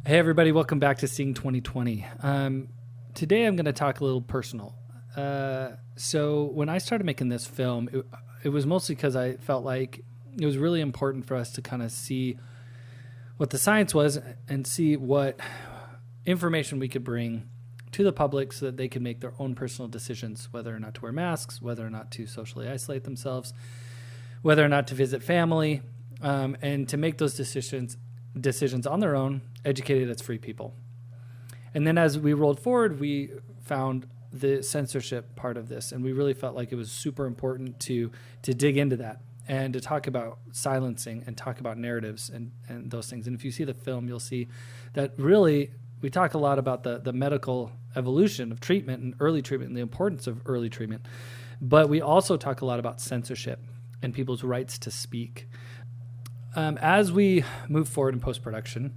Hey everybody, welcome back to Seeing 2020. Today I'm going to talk a little personal. So when I started making this film, it was mostly because I felt like it was really important for us to kind of see what the science was and see what information we could bring to the public so that they could make their own personal decisions, whether or not to wear masks, whether or not to socially isolate themselves, whether or not to visit family, and to make those decisions on their own, educated as free people. And then as we rolled forward, we found the censorship part of this, and we really felt like it was super important to dig into that and to talk about silencing and talk about narratives and those things. And if you see the film, you'll see that really we talk a lot about the medical evolution of treatment and early treatment and the importance of early treatment. But we also talk a lot about censorship and people's rights to speak. As we move forward in post-production,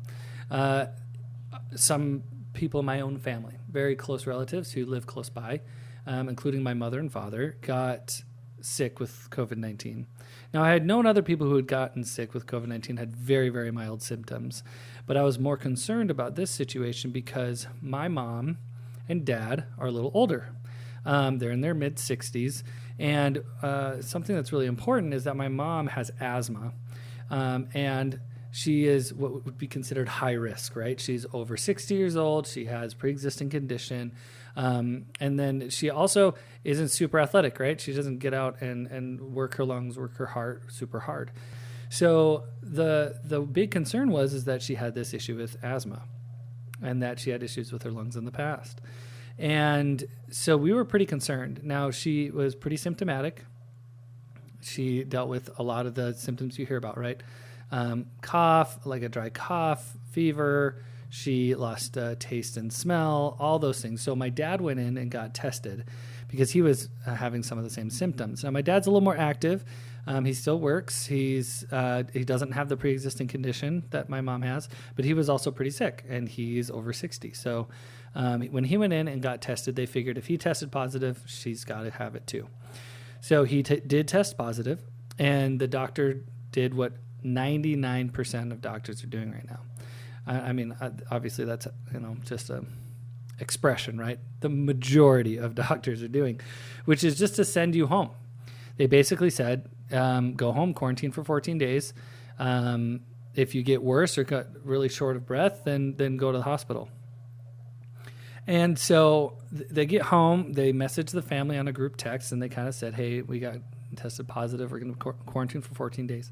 some people in my own family, very close relatives who live close by, including my mother and father, got sick with COVID-19. Now, I had known other people who had gotten sick with COVID-19 had very, very mild symptoms, but I was more concerned about this situation because my mom and dad are a little older. They're in their mid-60s, and something that's really important is that my mom has asthma. And she is what would be considered high risk, right? She's over 60 years old. She has pre-existing condition. And then she also isn't super athletic, right? She doesn't get out and work her lungs, work her heart super hard. So the big concern is that she had this issue with asthma and that she had issues with her lungs in the past. And so we were pretty concerned. Now, she was pretty symptomatic. She dealt with a lot of the symptoms you hear about, right? Cough, like a dry cough, fever. She lost taste and smell, all those things. So my dad went in and got tested because he was having some of the same symptoms. Now, my dad's a little more active. He still works. He doesn't have the pre-existing condition that my mom has, but he was also pretty sick, and he's over 60. So when he went in and got tested, they figured if he tested positive, she's got to have it too. So he did test positive, and the doctor did what 99% of doctors are doing right now. I mean, obviously that's just a expression, right? The majority of doctors are doing, which is just to send you home. They basically said, go home, quarantine for 14 days. If you get worse or got really short of breath, then go to the hospital. And so they get home, they message the family on a group text, and they kind of said, hey, we got tested positive. We're going to quarantine for 14 days.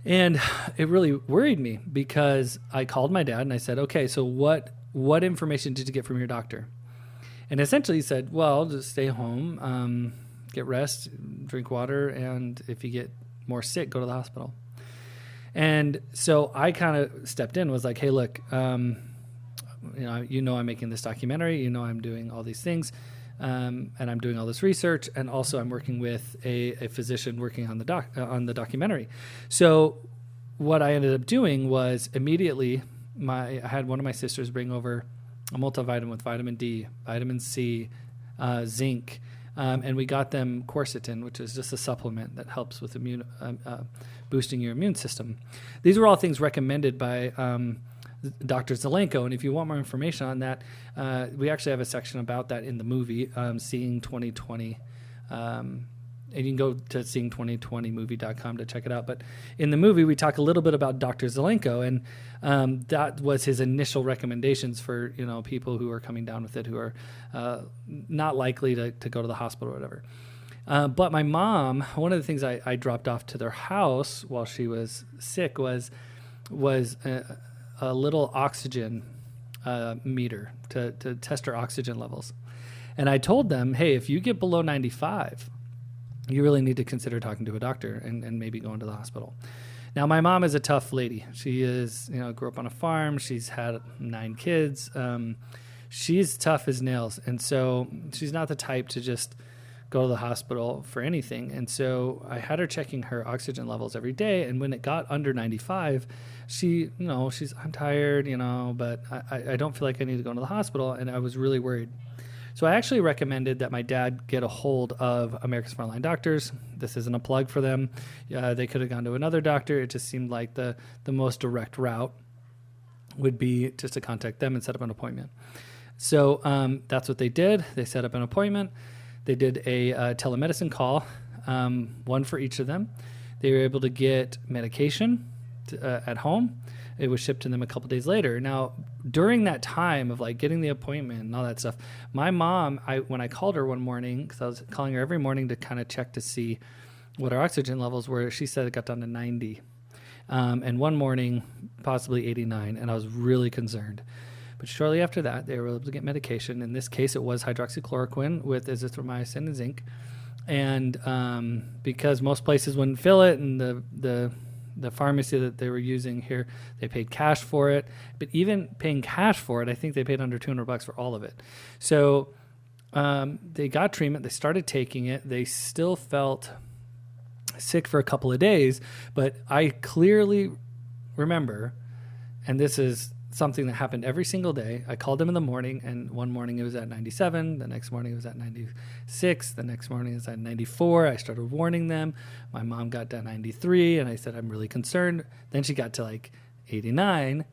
And it really worried me because I called my dad and I said, okay, so what information did you get from your doctor? And essentially he said, well, just stay home, get rest, drink water, and if you get more sick, go to the hospital. And so I kind of stepped in, was like, hey, look, I'm making this documentary, I'm doing all these things, and I'm doing all this research, and also I'm working with a physician working on the documentary. So what I ended up doing was immediately I had one of my sisters bring over a multivitamin with vitamin D, vitamin C, zinc, and we got them quercetin, which is just a supplement that helps with boosting your immune system. These were all things recommended by Dr. Zelenko, and if you want more information on that, we actually have a section about that in the movie, Seeing 2020, and you can go to seeing2020movie.com to check it out. But in the movie, we talk a little bit about Dr. Zelenko, and that was his initial recommendations for people who are coming down with it, who are not likely to go to the hospital or whatever. But my mom, one of the things I dropped off to their house while she was sick was a little oxygen meter to test her oxygen levels. And I told them, hey, if you get below 95, you really need to consider talking to a doctor and maybe going to the hospital. Now, my mom is a tough lady. She is, grew up on a farm. She's had 9 kids. She's tough as nails. And so she's not the type to just go to the hospital for anything. And so I had her checking her oxygen levels every day. And when it got under 95, she's, I'm tired, but I don't feel like I need to go to the hospital. And I was really worried. So I actually recommended that my dad get a hold of America's Frontline Doctors. This isn't a plug for them. They could have gone to another doctor. It just seemed like the most direct route. would be just to contact them and set up an appointment. So that's what they did. They set up an appointment. They did a telemedicine call, one for each of them. They were able to get medication at home. It was shipped to them a couple days later. Now, during that time of like getting the appointment and all that stuff, my mom, when I called her one morning, because I was calling her every morning to kind of check to see what her oxygen levels were, she said it got down to 90. And one morning, possibly 89, and I was really concerned. But shortly after that, they were able to get medication. In this case, it was hydroxychloroquine with azithromycin and zinc. And because most places wouldn't fill it, and the pharmacy that they were using here, they paid cash for it. But even paying cash for it, I think they paid under $200 for all of it. So they got treatment. They started taking it. They still felt sick for a couple of days. But I clearly remember, and this is something that happened every single day. I called them in the morning, and one morning it was at 97. The next morning it was at 96. The next morning it was at 94. I started warning them. My mom got to 93, and I said, I'm really concerned. Then she got to like 89,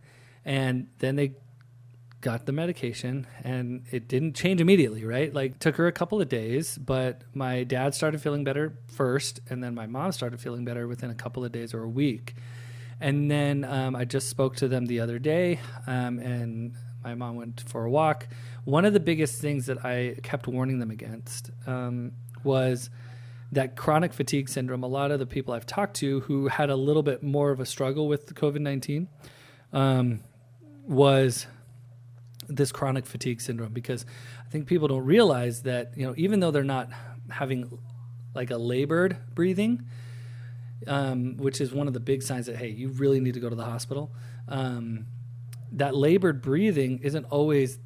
and then they got the medication, and it didn't change immediately, right? Like, took her a couple of days, but my dad started feeling better first, and then my mom started feeling better within a couple of days or a week. And then I just spoke to them the other day, and my mom went for a walk. One of the biggest things that I kept warning them against was that chronic fatigue syndrome. A lot of the people I've talked to who had a little bit more of a struggle with COVID-19 was this chronic fatigue syndrome, because I think people don't realize that, even though they're not having like a labored breathing, which is one of the big signs that, hey, you really need to go to the hospital. That labored breathing isn't always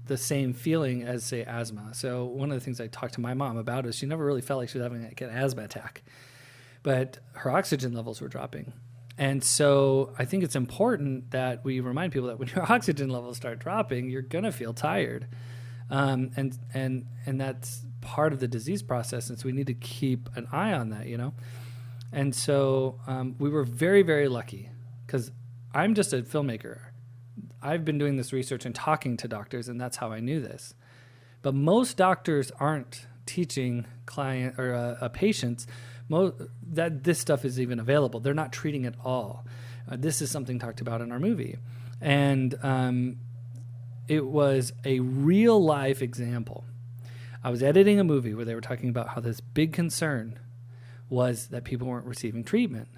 the same feeling as, say, asthma. So one of the things I talked to my mom about is she never really felt like she was having like an asthma attack, but her oxygen levels were dropping. And so I think it's important that we remind people that when your oxygen levels start dropping, you're going to feel tired. And that's part of the disease process. And so we need to keep an eye on that, And so we were very, very lucky, because I'm just a filmmaker. I've been doing this research and talking to doctors, and that's how I knew this. But most doctors aren't teaching client or patients that this stuff is even available. They're not treating it all. This is something talked about in our movie. And it was a real life example. I was editing a movie where they were talking about how this big concern was that people weren't receiving treatment.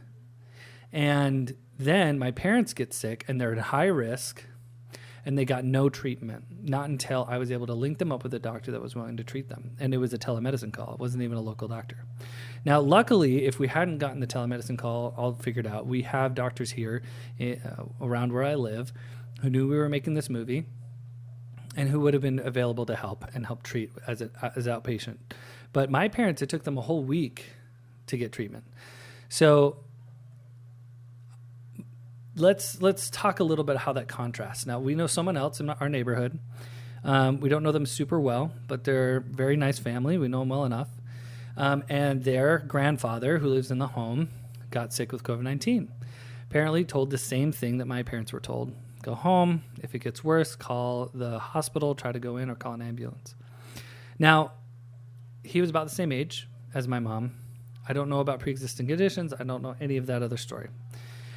And then my parents get sick, and they're at high risk, and they got no treatment, not until I was able to link them up with a doctor that was willing to treat them. And it was a telemedicine call. It wasn't even a local doctor. Now, luckily, if we hadn't gotten the telemedicine call all figured out, we have doctors here around where I live who knew we were making this movie and who would have been available to help and help treat as outpatient. But my parents, it took them a whole week to get treatment. So let's talk a little bit how that contrasts. Now, we know someone else in our neighborhood. We don't know them super well, but they're a very nice family. We know them well enough. And their grandfather, who lives in the home, got sick with COVID-19. Apparently told the same thing that my parents were told. Go home. If it gets worse, call the hospital, try to go in, or call an ambulance. Now, he was about the same age as my mom. I don't know about pre-existing conditions. I don't know any of that other story.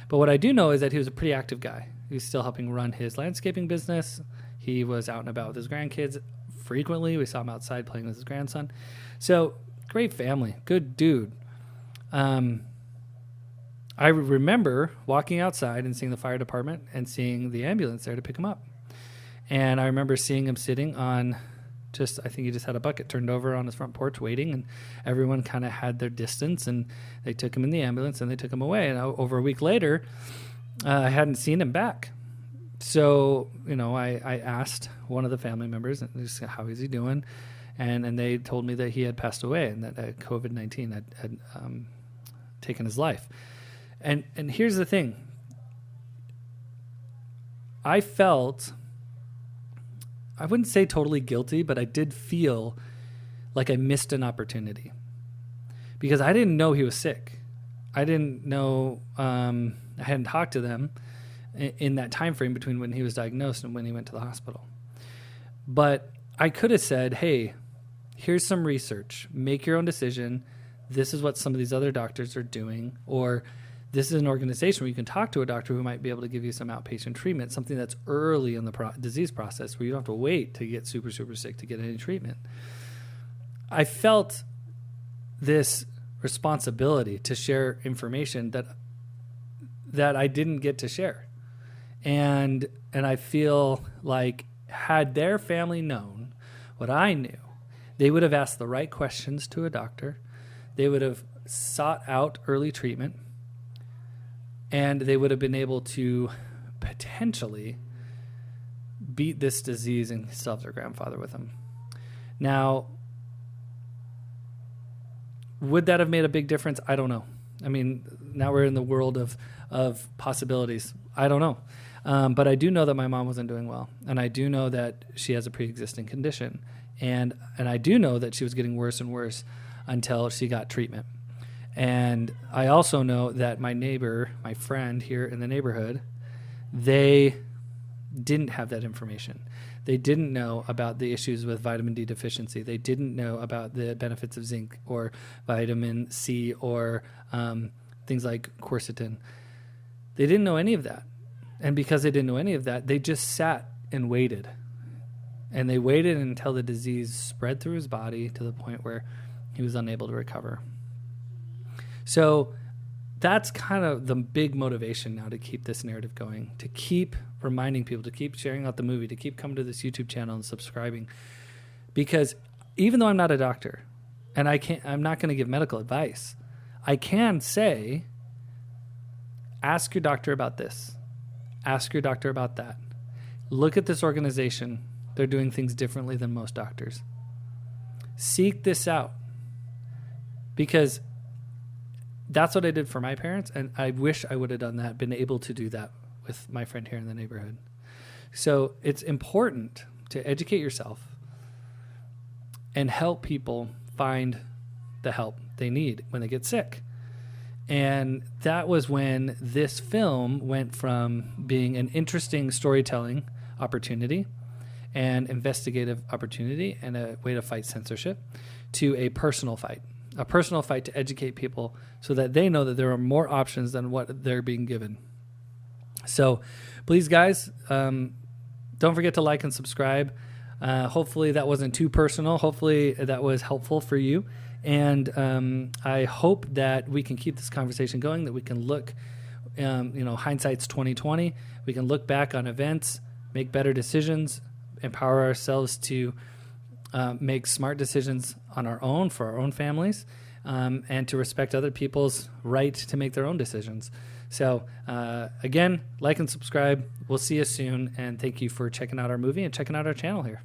But what I do know is that he was a pretty active guy. He was still helping run his landscaping business. He was out and about with his grandkids frequently. We saw him outside playing with his grandson. So, great family. Good dude. I remember walking outside and seeing the fire department and seeing the ambulance there to pick him up. And I remember seeing him sitting on I think he just had a bucket turned over on his front porch waiting, and everyone kind of had their distance, and they took him in the ambulance and they took him away. And over a week later, I hadn't seen him back. So, I asked one of the family members, how is he doing? And they told me that he had passed away and that COVID-19 had taken his life. And here's the thing. I felt, I wouldn't say totally guilty, but I did feel like I missed an opportunity because I didn't know he was sick. I didn't know, I hadn't talked to them. in that time frame between when he was diagnosed and when he went to the hospital. But I could have said, hey, here's some research. Make your own decision. This is what some of these other doctors are doing. Or this is an organization where you can talk to a doctor who might be able to give you some outpatient treatment, something that's early in the disease process where you don't have to wait to get super, super sick to get any treatment. I felt this responsibility to share information that I didn't get to share. And I feel like had their family known what I knew, they would have asked the right questions to a doctor. They would have sought out early treatment, and they would have been able to potentially beat this disease and still have their grandfather with them. Now, would that have made a big difference? I don't know. I mean, now we're in the world of possibilities. I don't know. But I do know that my mom wasn't doing well. And I do know that she has a pre-existing condition. And I do know that she was getting worse and worse until she got treatment. And I also know that my neighbor, my friend here in the neighborhood, they didn't have that information. They didn't know about the issues with vitamin D deficiency. They didn't know about the benefits of zinc or vitamin C or things like quercetin. They didn't know any of that. And because they didn't know any of that, they just sat and waited. And they waited until the disease spread through his body to the point where he was unable to recover. So that's kind of the big motivation now to keep this narrative going, to keep reminding people, to keep sharing out the movie, to keep coming to this YouTube channel and subscribing. Because even though I'm not a doctor and I'm not going to give medical advice, I can say, ask your doctor about this. Ask your doctor about that. Look at this organization. They're doing things differently than most doctors. Seek this out. Because that's what I did for my parents, and I wish I would have done that, been able to do that with my friend here in the neighborhood. So it's important to educate yourself and help people find the help they need when they get sick. And that was when this film went from being an interesting storytelling opportunity and investigative opportunity and a way to fight censorship to a personal fight to educate people so that they know that there are more options than what they're being given. So please, guys, don't forget to like and subscribe. Hopefully that wasn't too personal. Hopefully that was helpful for you. And I hope that we can keep this conversation going, that we can look, hindsight's 2020. We can look back on events, make better decisions, empower ourselves to make smart decisions on our own for our own families, and to respect other people's right to make their own decisions. So again, like and subscribe. We'll see you soon. And thank you for checking out our movie and checking out our channel here.